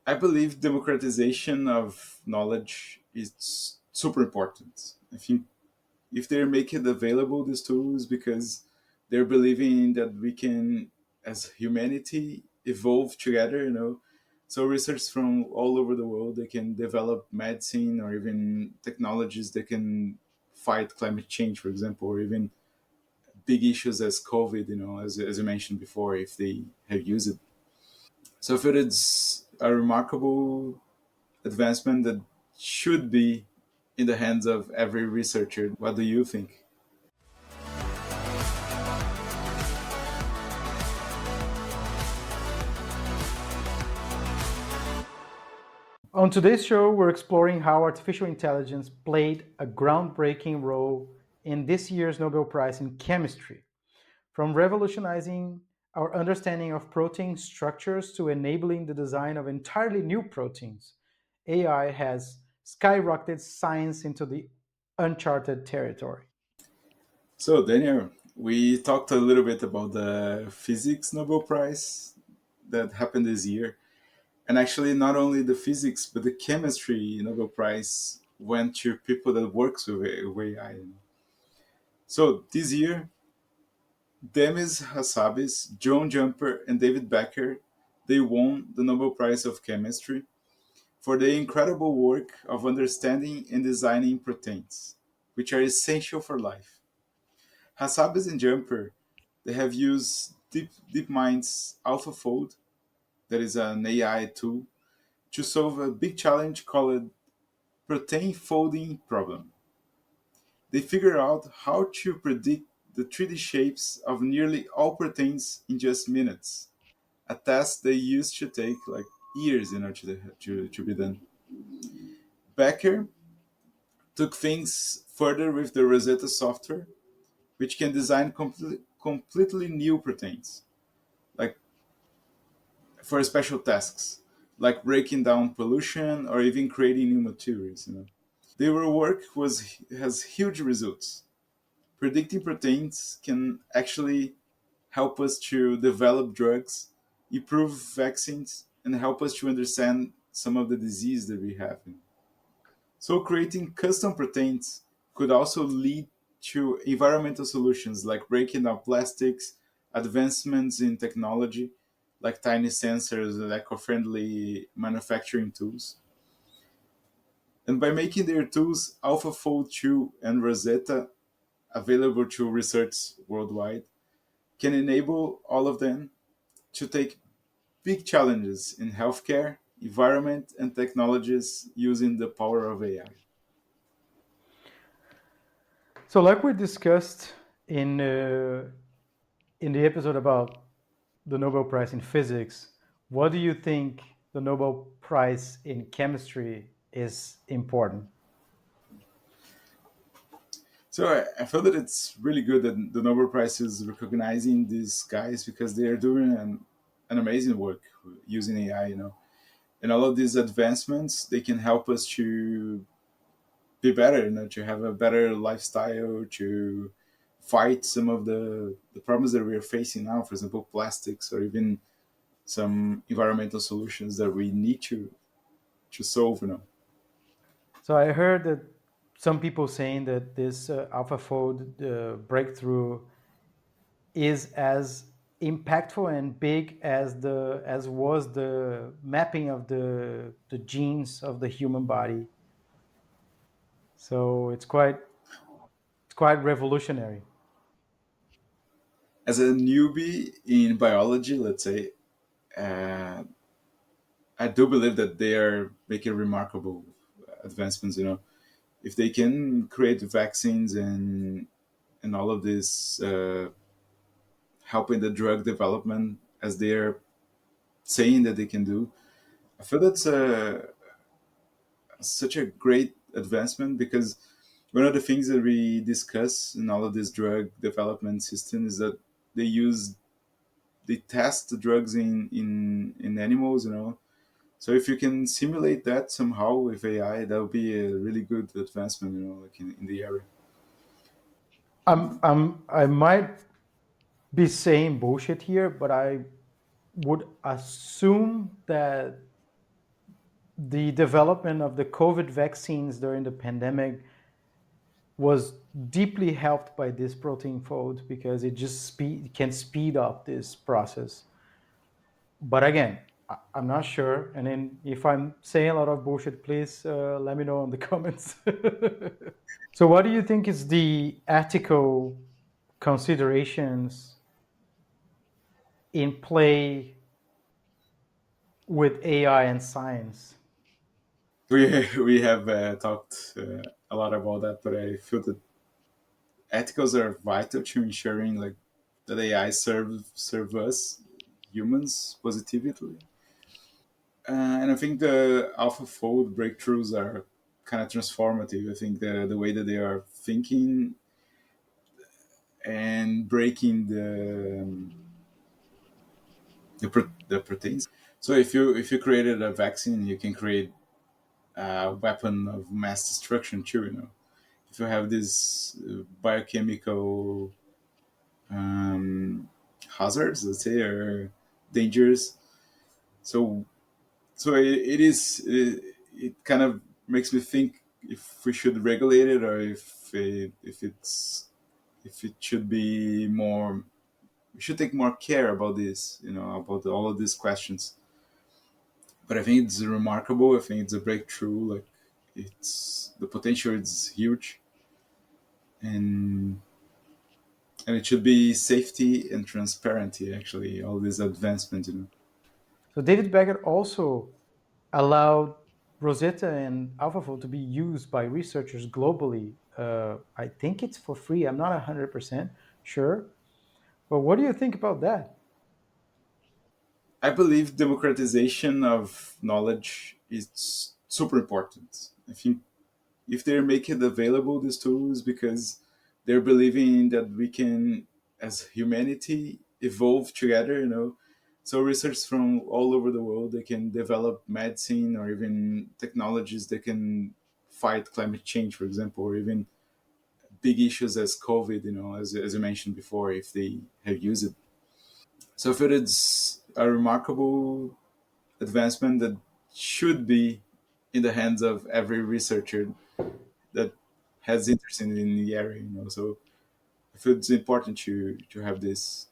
I believe democratization of knowledge is super important. I think if they're making available these tools because they're believing that we can, as humanity, evolve together, so research from all over the world, they can develop medicine or even technologies that can fight climate change, for example, or even big issues as COVID, as you mentioned before, if they have used it. So I feel it's a remarkable advancement that should be in the hands of every researcher. What do you think? On today's show, we're exploring how artificial intelligence played a groundbreaking role in this year's Nobel Prize in Chemistry, from revolutionizing our understanding of protein structures to enabling the design of entirely new proteins. AI has skyrocketed science into the uncharted territory. So, Daniel, we talked a little bit about the physics Nobel Prize that happened this year. And actually, not only the physics, but the chemistry Nobel Prize went to people that works with AI. So this year, Demis, Hassabis, John Jumper, and David Becker, they won the Nobel Prize of Chemistry for their incredible work of understanding and designing proteins, which are essential for life. Hassabis and Jumper, they have used DeepMind's AlphaFold, that is an AI tool, to solve a big challenge called protein folding problem. They figured out how to predict the 3D shapes of nearly all proteins in just minutes, a task they used to take like years to be done. Becker took things further with the Rosetta software, which can design completely new proteins, like for special tasks, like breaking down pollution or even creating new materials. Their work has huge results. Predicting proteins can actually help us to develop drugs, improve vaccines, and help us to understand some of the disease that we have. So creating custom proteins could also lead to environmental solutions like breaking down plastics, advancements in technology like tiny sensors and eco-friendly manufacturing tools. And by making their tools AlphaFold 2 and Rosetta available to research worldwide, can enable all of them to take big challenges in healthcare, environment, and technologies using the power of AI. So, like we discussed in the episode about the Nobel Prize in Physics, what do you think the Nobel Prize in Chemistry is important? So I feel that it's really good that the Nobel Prize is recognizing these guys because they are doing an amazing work using AI, And all of these advancements, they can help us to be better, to have a better lifestyle, to fight some of the problems that we are facing now, for example, plastics or even some environmental solutions that we need to solve. So, I heard that some people saying that this AlphaFold breakthrough is as impactful and big as was the mapping of the genes of the human body. So it's quite revolutionary. As a newbie in biology, let's say, uh, I do believe that they are making remarkable advancements. If they can create vaccines and all of this, helping the drug development as they are saying that they can do, I feel that's such a great advancement because one of the things that we discuss in all of this drug development system is that they test the drugs in animals. So if you can simulate that somehow with AI, that would be a really good advancement, like in the area. I might be saying bullshit here, but I would assume that the development of the COVID vaccines during the pandemic was deeply helped by this protein fold because it just can speed up this process. But again, I'm not sure. And then if I'm saying a lot of bullshit, please let me know in the comments. So, what do you think is the ethical considerations in play with AI and science? We have talked a lot about that, but I feel that ethicals are vital to ensuring like that AI serve us humans positively. And I think the AlphaFold breakthroughs are kind of transformative. I think the way that they are thinking and breaking the proteins. So if you created a vaccine, you can create a weapon of mass destruction too. If you have these biochemical um, hazards, let's say, or dangers. So it is it kind of makes me think if we should regulate it or if it should be more. We should take more care about this, about all of these questions. But I think it's remarkable. I think it's a breakthrough. Like it's the potential is huge, and it should be safety and transparency. Actually, all these advancements. So, David Beckett also allowed Rosetta and AlphaFold to be used by researchers globally. I think it's for free. I'm not 100% sure. But what do you think about that? I believe democratization of knowledge is super important. I think if they're making available these tools because they're believing that we can, as humanity, evolve together, So research from all over the world, they can develop medicine or even technologies that can fight climate change, for example, or even big issues as COVID, as I mentioned before, if they have used it. So I feel it's a remarkable advancement that should be in the hands of every researcher that has interest in the area. So I feel it's important to have this.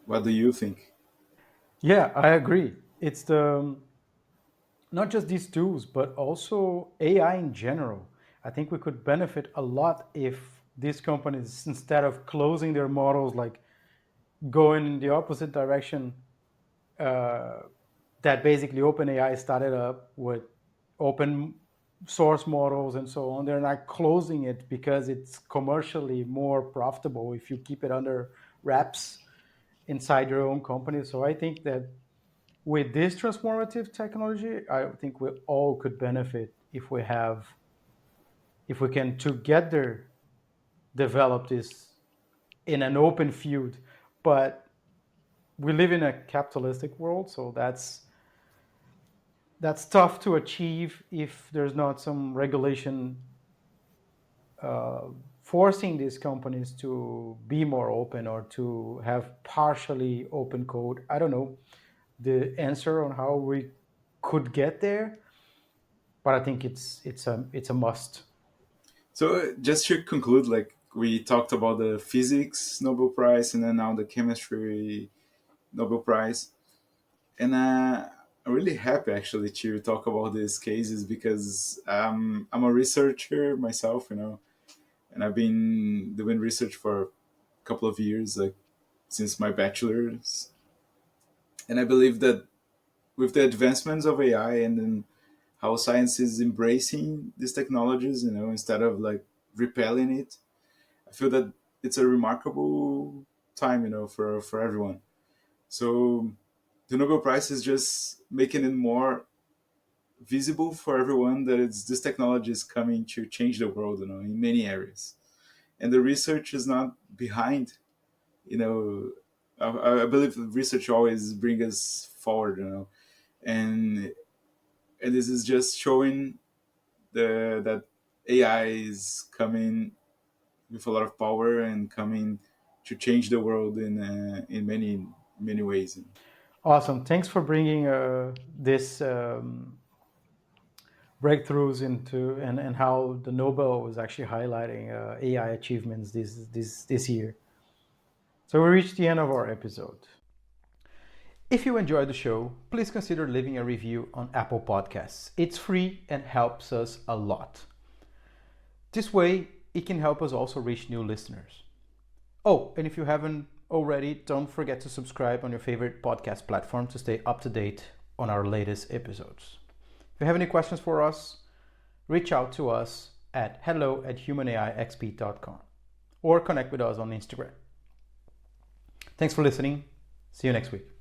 What do you think? Yeah, I agree. It's the not just these tools, but also AI in general. I think we could benefit a lot if these companies, instead of closing their models, like going in the opposite direction, uh, that basically OpenAI started up with open source models and so on. They're not closing it because it's commercially more profitable if you keep it under wraps inside your own company. So I think that with this transformative technology, I think we all could benefit if we can together develop this in an open field. But we live in a capitalistic world, so that's tough to achieve if there's not some regulation uh, forcing these companies to be more open or to have partially open code. I don't know the answer on how we could get there, but I think it's a must. So just to conclude, like we talked about the physics Nobel Prize and then now the chemistry Nobel Prize, and I'm really happy actually to talk about these cases because I'm a researcher myself, and I've been doing research for a couple of years, like since my bachelor's, and I believe that with the advancements of AI and then how science is embracing these technologies, instead of like repelling it, I feel that it's a remarkable time, for everyone. So the Nobel Prize is just making it more visible for everyone that it's this technology is coming to change the world, in many areas. And the research is not behind, you know. I believe research always brings us forward, and this is just showing that AI is coming with a lot of power and coming to change the world in many ways. Awesome. Thanks for bringing this. breakthroughs into and how the Nobel was actually highlighting AI achievements this year. So we reached the end of our episode. If you enjoyed the show, please consider leaving a review on Apple Podcasts. It's free and helps us a lot. This way, it can help us also reach new listeners. Oh, and if you haven't already, don't forget to subscribe on your favorite podcast platform to stay up to date on our latest episodes. If you have any questions for us, reach out to us at hello@humanaixp.com or connect with us on Instagram. Thanks for listening. See you next week.